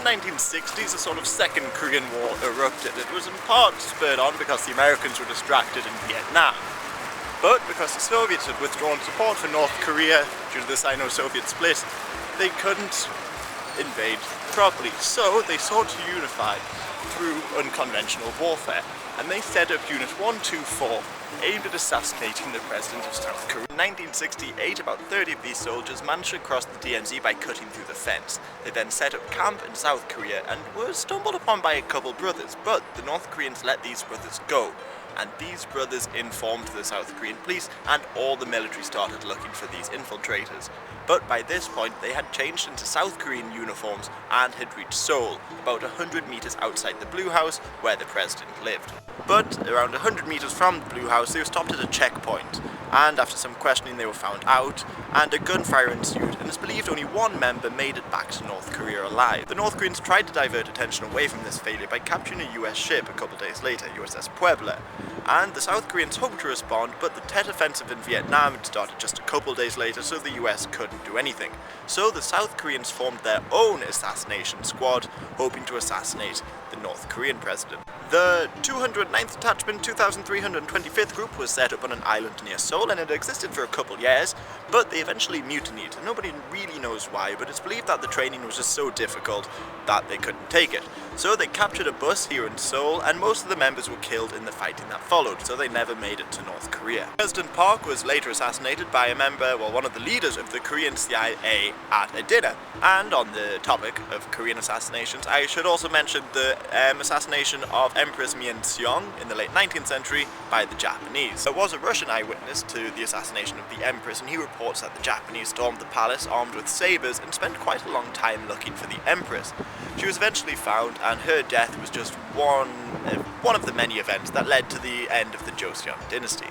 1960s, a sort of second Korean War erupted. It was in part spurred on because the Americans were distracted in Vietnam. But because the Soviets had withdrawn support for North Korea due to the Sino-Soviet split, they couldn't invade properly. So they sought to unify through unconventional warfare, and they set up Unit 124, aimed at assassinating the President of South Korea. In 1968, about 30 of these soldiers managed to cross the DMZ by cutting through the fence. They then set up camp in South Korea and were stumbled upon by a couple brothers, but the North Koreans let these brothers go. And these brothers informed the South Korean police, and all the military started looking for these infiltrators. But by this point, they had changed into South Korean uniforms and had reached Seoul, about 100 meters outside the Blue House, where the president lived. But around 100 meters from the Blue House, they were stopped at a checkpoint, and after some questioning they were found out, and a gunfire ensued, and it's believed only one member made it back to North Korea alive. The North Koreans tried to divert attention away from this failure by capturing a US ship a couple days later, USS Puebla, and the South Koreans hoped to respond, but the Tet Offensive in Vietnam had started just a couple days later, so the US couldn't do anything. So the South Koreans formed their own assassination squad, hoping to assassinate the North Korean president. The 209th Detachment 2325th Group was set up on an island near Seoul, and it existed for a couple years, but they eventually mutinied. Nobody really knows why, but it's believed that the training was just so difficult that they couldn't take it. So they captured a bus here in Seoul, and most of the members were killed in the fighting that followed, so they never made it to North Korea. President Park was later assassinated by a member, well, one of the leaders of the Korean CIA at a dinner. And on the topic of Korean assassinations, I should also mention the assassination of Empress Myeonseong in the late 19th century by the Japanese. There was a Russian eyewitness to the assassination of the Empress, and he reports that the Japanese stormed the palace armed with sabers and spent quite a long time looking for the Empress. She was eventually found, and her death was just one of the many events that led to the end of the Joseon dynasty.